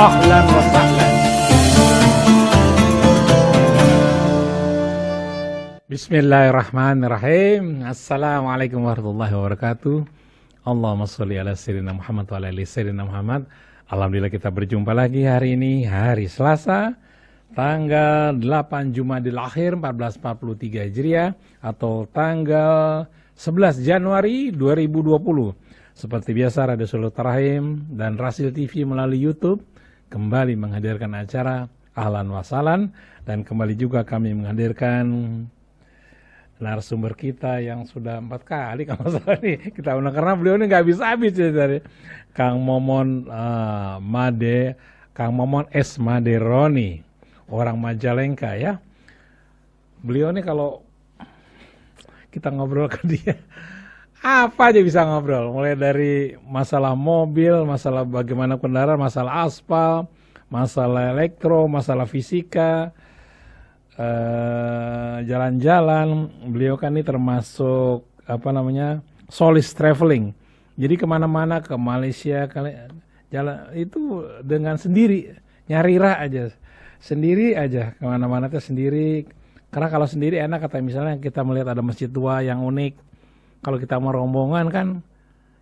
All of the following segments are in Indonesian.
Ahlan wa sahlan. Bismillahirrahmanirrahim. Assalamualaikum warahmatullahi wabarakatuh. Allahumma sholli ala sayyidina Muhammad wa ala ali sayyidina Muhammad. Alhamdulillah kita berjumpa lagi hari ini, hari Selasa, tanggal 8 Jumadil Akhir 1443 Hijriah atau tanggal 11 Januari 2020. Seperti biasa Radio Solo Tarahim dan Rasil TV melalui YouTube kembali menghadirkan acara Ahlan wa Sahlan, dan kembali juga kami menghadirkan narasumber kita yang sudah 4 kali kalau salah nih kita undang, karena beliau ini nggak habis-habis ya, dari Kang Momon Kang Momon S. Maderoni, orang Majalengka ya. Beliau ini kalau kita ngobrol ke dia apa aja bisa ngobrol, mulai dari masalah mobil, masalah bagaimana kendaraan, masalah aspal, masalah elektro, masalah fisika, jalan-jalan. Beliau kan ini termasuk solis traveling, jadi kemana-mana, ke Malaysia, jalan itu dengan sendiri, nyarira aja sendiri aja, kemana-mana tuh sendiri. Karena kalau sendiri enak, kata misalnya kita melihat ada masjid tua yang unik, kalau kita mau rombongan kan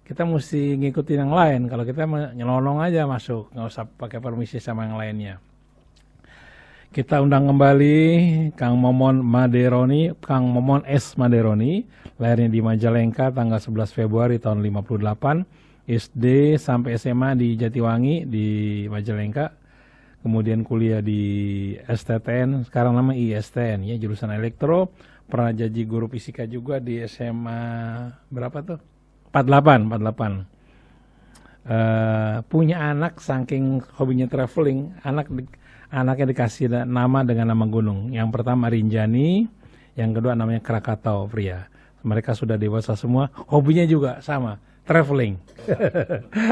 kita mesti ngikutin yang lain. Kalau kita nyelonong aja masuk, nggak usah pakai permisi sama yang lainnya. Kita undang kembali Kang Momon Maderoni, Kang Momon S. Maderoni, lahirnya di Majalengka tanggal 11 Februari tahun 58, SD sampai SMA di Jatiwangi di Majalengka, kemudian kuliah di STTN, sekarang nama ISTN ya, jurusan elektro, pernah jadi guru fisika juga di SMA berapa tuh? 48. Punya anak, saking hobinya traveling, anaknya dikasih nama dengan nama gunung. Yang pertama Rinjani, yang kedua namanya Krakatau pria. Mereka sudah dewasa semua, hobinya juga sama, traveling.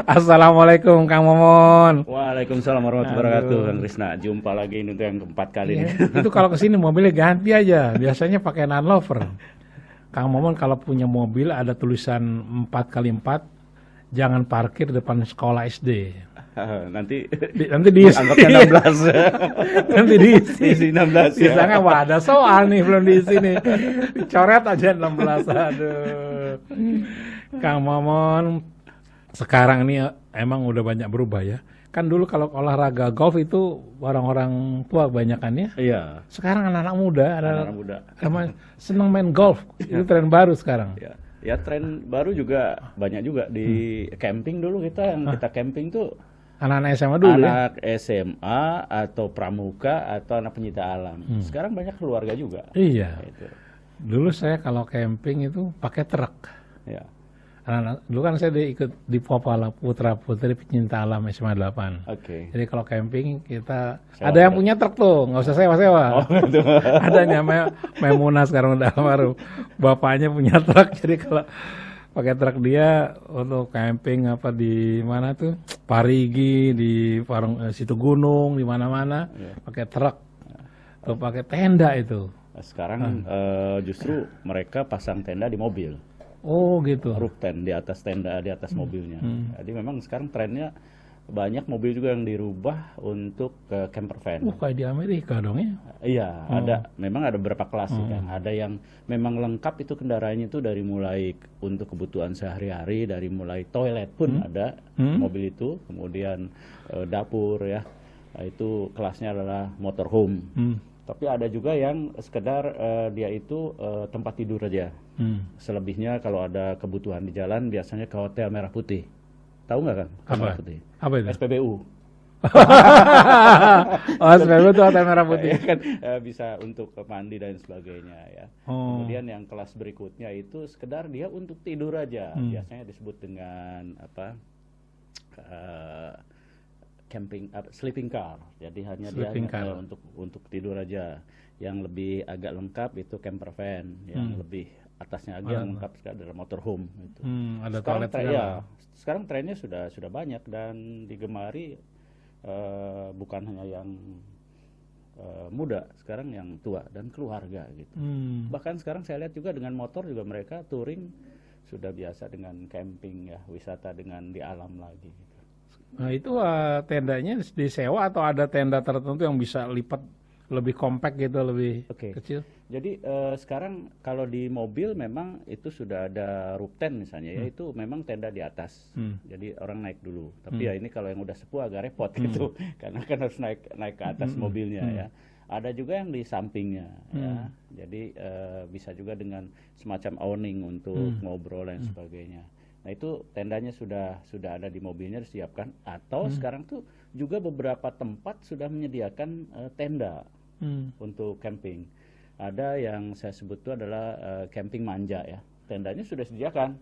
Assalamualaikum Kang Momon. Waalaikumsalam warahmatullahi wabarakatuh, Kang Krisna. Jumpa lagi ini untuk yang keempat kali nih. Itu kalau kesini mobilnya ganti aja, biasanya pakai Land Rover. Kang Momon kalau punya mobil ada tulisan 4x4, jangan parkir depan sekolah SD. Nanti diisi. Anggapnya 16. Nanti diisi 16 ya. Misalnya wah ada soal nih belum diisi nih. Dicoret aja 16. Aduh. Kang Momon sekarang ini emang udah banyak berubah ya. Kan dulu kalau olahraga golf itu orang-orang tua kebanyakan ya. Iya. Sekarang anak-anak muda seneng main golf. Itu Ya. tren baru sekarang. Ya tren baru juga banyak juga di camping. Dulu kita camping tuh anak-anak SMA dulu anak SMA atau pramuka atau anak pencinta alam. Sekarang banyak keluarga juga. Iya. Gitu. Dulu saya kalau camping itu pakai truk. Ya. Dulu kan saya ikut di Popala Putra Putri Pencinta Alam SMA 8. Oke. Jadi kalau camping kita Sewa ada yang punya truk tuh, nggak usah sewa-sewa. Oh, gitu. Ada namanya Memunah sekarang udah baru. Bapaknya punya truk, jadi kalau pakai truk dia untuk camping di mana tuh, Parigi, di situ gunung, di mana-mana, pakai truk, tuh pakai tenda itu. Sekarang justru mereka pasang tenda di mobil. Oh gitu. Roof tent di atas tenda, di atas mobilnya. Jadi memang sekarang trennya banyak mobil juga yang dirubah untuk camper van. Kayak di Amerika dong ya? Iya, memang ada beberapa kelas kan. Ada yang memang lengkap itu kendaraannya itu dari mulai untuk kebutuhan sehari-hari, dari mulai toilet pun ada mobil itu, kemudian dapur ya. Nah, itu kelasnya adalah motorhome. Tapi ada juga yang sekedar dia itu tempat tidur aja. Selebihnya kalau ada kebutuhan di jalan biasanya ke Hotel Merah Putih. Tahu nggak kan? Merah Putih. Apa itu? SPBU. Oh, SPBU itu Hotel Merah Putih. Kan bisa untuk mandi dan sebagainya ya. Kemudian yang kelas berikutnya itu sekedar dia untuk tidur aja. Biasanya disebut dengan camping sleeping car. Jadi hanya sleeping dia untuk tidur aja. Yang lebih agak lengkap itu camper van, yang lebih atasnya lagi yang lengkap sekali adalah motorhome gitu. Ada Sekarang toilet sekarang trennya sudah banyak dan digemari bukan hanya yang muda, sekarang yang tua dan keluarga gitu. Bahkan sekarang saya lihat juga dengan motor juga mereka touring sudah biasa dengan camping ya, wisata dengan di alam lagi gitu. Nah itu tendanya disewa atau ada tenda tertentu yang bisa lipat lebih compact gitu, lebih Oke. kecil? Jadi sekarang kalau di mobil memang itu sudah ada roof tent misalnya ya, itu memang tenda di atas. Jadi orang naik dulu. Tapi ya ini kalau yang udah sepuh agak repot gitu, karena kan harus naik ke atas mobilnya ya. Ada juga yang di sampingnya ya. Jadi bisa juga dengan semacam awning untuk ngobrol dan sebagainya. Nah itu tendanya sudah ada di mobilnya disiapkan. Atau sekarang tuh juga beberapa tempat sudah menyediakan tenda untuk camping. Ada yang saya sebut itu adalah camping manja ya. Tendanya sudah disediakan.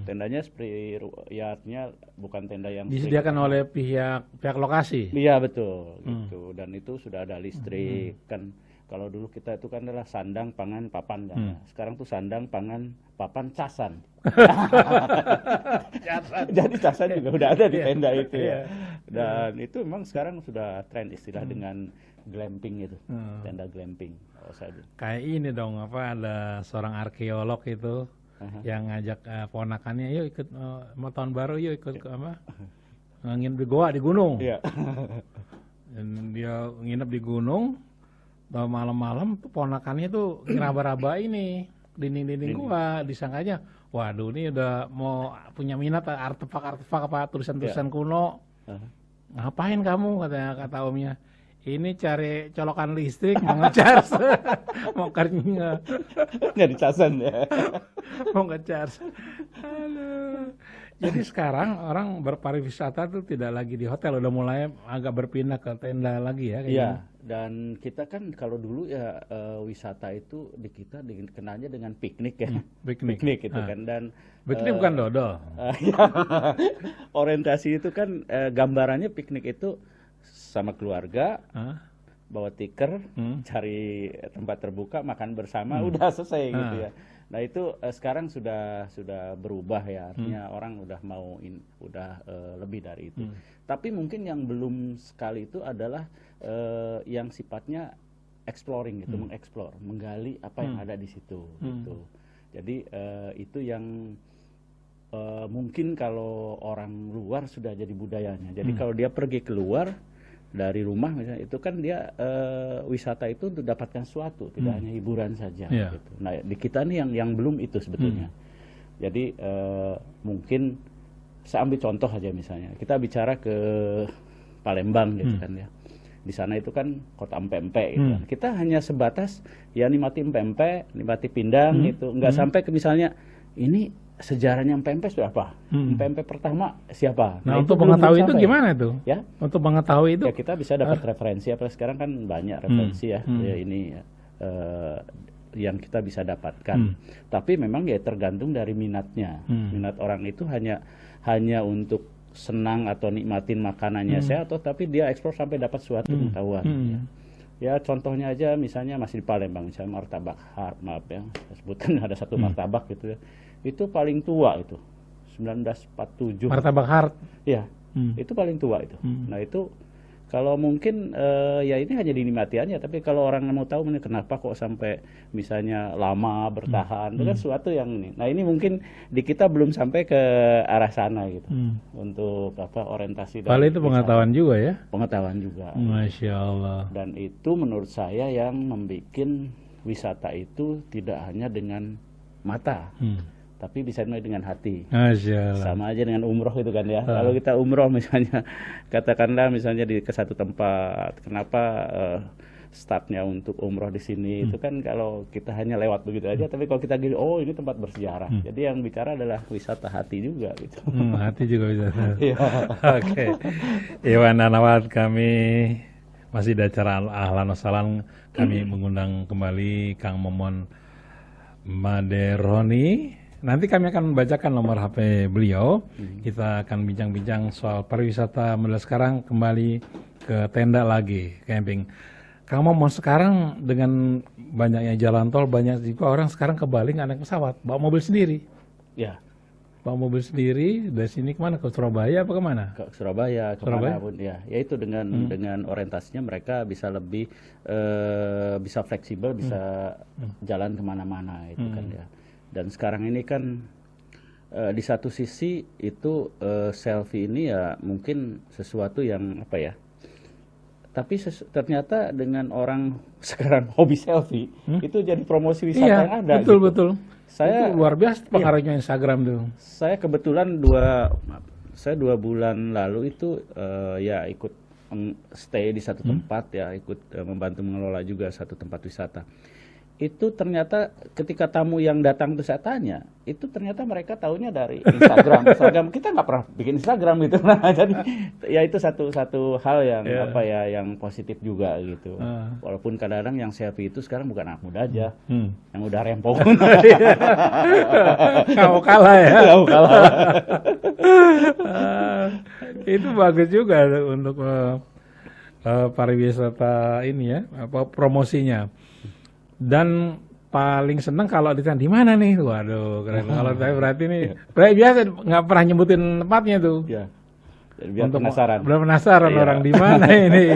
Tendanya seperti ya artinya bukan tenda yang Disediakan oleh pihak lokasi. Iya betul gitu. Dan itu sudah ada listrik kan. Kalau dulu kita itu kan adalah sandang, pangan, papan kan. Ya. Sekarang tuh sandang, pangan, papan, casan. Jadi casan juga udah ada di tenda itu ya. Dan itu memang sekarang sudah tren istilah dengan glamping itu, tenda glamping. Kayak ini dong, ada seorang arkeolog itu yang ngajak ponakannya, yuk ikut mau tahun baru, yuk ikut nginep di goa di gunung. Iya. Dan dia nginep di gunung, malam-malam tuh ponakannya tuh ngeraba-raba ini dinding-dinding gua, disangkanya, waduh ini udah mau punya minat artefak-artefak apa tulisan-tulisan kuno. Ngapain kamu kata omnya? Ini cari colokan listrik, mau ngecas, mau kerja, nyari casan ya, mau ngecas. Jadi sekarang orang berpariwisata tuh tidak lagi di hotel, udah mulai agak berpindah ke tenda lagi ya. Iya. Dan kita kan kalau dulu ya wisata itu di kita dikenalnya dengan piknik ya, piknik itu kan. Dan piknik bukan dodol. Orientasi itu kan gambarannya piknik itu sama keluarga, bawa tikar, cari tempat terbuka, makan bersama, udah selesai gitu ya. Nah itu sekarang sudah berubah ya, artinya orang udah mau lebih dari itu. Tapi mungkin yang belum sekali itu adalah yang sifatnya exploring gitu, mengeksplor, menggali apa yang ada di situ gitu. Jadi itu yang mungkin kalau orang luar sudah jadi budayanya. Jadi kalau dia pergi keluar dari rumah misalnya, itu kan dia wisata itu untuk dapatkan sesuatu, tidak hanya hiburan saja. Gitu. Nah di kita nih yang belum itu sebetulnya. Jadi mungkin saya ambil contoh aja misalnya, kita bicara ke Palembang gitu kan ya. Di sana itu kan kota empek-empek gitu kan. Kita hanya sebatas ya nikmati empek-empek, nikmati pindang gitu, nggak sampai ke misalnya ini sejarahnya empek-empek sudah apa? Empek-empek pertama siapa? Nah untuk mengetahui itu gimana tuh? Ya, untuk mengetahui itu ya kita bisa dapat referensi. Apa sekarang kan banyak referensi ya ini yang kita bisa dapatkan. Tapi memang ya tergantung dari minatnya. Minat orang itu hanya untuk senang atau nikmatin makanannya saya, atau tapi dia eksplor sampai dapat suatu pengetahuan. Ya contohnya aja misalnya masih di Palembang, misalnya martabak Har, maaf ya, saya sebutkan ada satu martabak gitu ya. Itu paling tua itu 1947. Martabak Har. Ya, itu paling tua itu. Nah itu kalau mungkin ya ini hanya dinikmati aja, tapi kalau orang mau tahu kenapa kok sampai misalnya lama bertahan, itu kan sesuatu yang ini. Nah ini mungkin di kita belum sampai ke arah sana gitu, untuk orientasi. Paling itu pengetahuan juga ya? Pengetahuan juga. Masya Allah. Dan itu menurut saya yang membuat wisata itu tidak hanya dengan mata, tapi bisa dengan hati. Sama aja dengan umroh itu kan ya. Kalau kita umroh misalnya, katakanlah misalnya ke satu tempat, kenapa startnya untuk umroh di sini itu kan kalau kita hanya lewat begitu aja, tapi kalau kita gini, oh ini tempat bersejarah. Jadi yang bicara adalah wisata hati juga gitu. Hati juga wisata. Oke. Iwan Anawat, kami masih di acara Ahlan wa Sahlan. Kami mengundang kembali Kang Momon Maderoni. Nanti kami akan membacakan nomor HP beliau. Kita akan bincang-bincang soal pariwisata model sekarang, kembali ke tenda lagi, camping. Kang Momon, sekarang dengan banyaknya jalan tol, banyak juga orang sekarang ke Bali nggak naik pesawat, bawa mobil sendiri. Ya. Bawa mobil sendiri dari sini kemana? Ke Surabaya apa kemana? Ke Surabaya, kemana pun ya. Yaitu dengan orientasinya mereka bisa lebih bisa fleksibel, bisa jalan kemana-mana itu kan ya. Dan sekarang ini kan di satu sisi itu selfie ini ya mungkin sesuatu yang apa ya, tapi ternyata dengan orang sekarang hobi selfie itu jadi promosi wisata Iya, yang ada betul gitu. betul. Saya Itu luar biasa pengaruhnya Instagram tuh. saya kebetulan 2 bulan lalu itu ya ikut stay di satu tempat ya, ikut membantu mengelola juga satu tempat wisata. Itu ternyata ketika tamu yang datang itu saya tanya, itu ternyata mereka taunya dari Instagram. Kita nggak pernah bikin Instagram gitu. Nah, jadi ya itu satu hal yang apa ya, yang positif juga gitu. Walaupun kadang-kadang yang selfie itu sekarang bukan anak muda aja, yang udah rempong. Kamu kalah ya. Kamu kalah. Itu bagus juga untuk pariwisata ini ya, apa promosinya. Dan paling seneng kalau ditanya di mana nih, waduh keren. Kalau saya berarti nih, biasa nggak pernah nyebutin tempatnya tuh. Ya. Jadi biar penasaran. Biar penasaran orang di mana ini.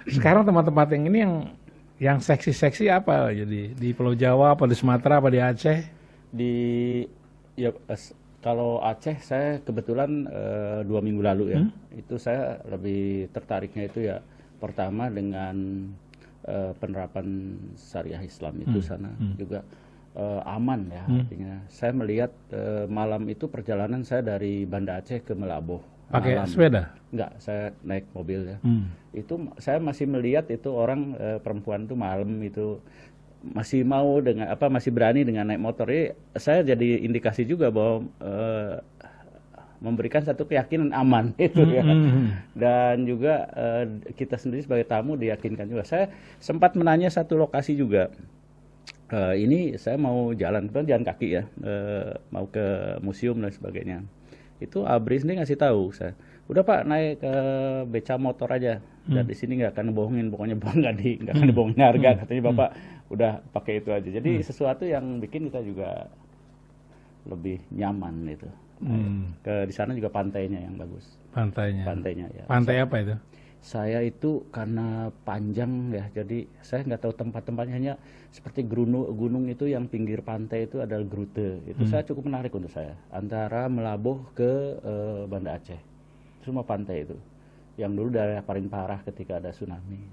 Sekarang tempat-tempat yang ini yang seksi-seksi apa? Jadi di Pulau Jawa, apa di Sumatera, apa di Aceh? Kalau Aceh saya kebetulan 2 minggu lalu ya, itu saya lebih tertariknya itu ya pertama dengan penerapan syariah Islam itu sana juga aman ya, artinya saya melihat malam itu perjalanan saya dari Banda Aceh ke Melaboh. Pakai sepeda? Enggak, saya naik mobil ya. Itu saya masih melihat itu orang perempuan tuh malam itu masih mau dengan masih berani dengan naik motor. Saya jadi indikasi juga bahwa memberikan satu keyakinan aman itu ya. Dan juga kita sendiri sebagai tamu diyakinkan juga. Saya sempat menanya satu lokasi juga. Ini saya mau jalan kaki ya, mau ke museum dan sebagainya. Itu Abri sendiri ngasih tahu saya, udah Pak naik ke beca motor aja. Dan di sini nggak akan bohongin, pokoknya nggak akan dibohongin harga. Katanya Bapak udah pakai itu aja. Jadi sesuatu yang bikin kita juga lebih nyaman itu. Di sana juga pantainya yang bagus. Pantainya ya. Pantai apa itu? Saya itu karena panjang ya, jadi saya nggak tahu tempat-tempatnya, hanya seperti gunung itu yang pinggir pantai itu adalah Grute. Itu saya cukup menarik untuk saya. Antara Melaboh ke Banda Aceh, semua pantai itu. Yang dulu daerah paling parah ketika ada tsunami.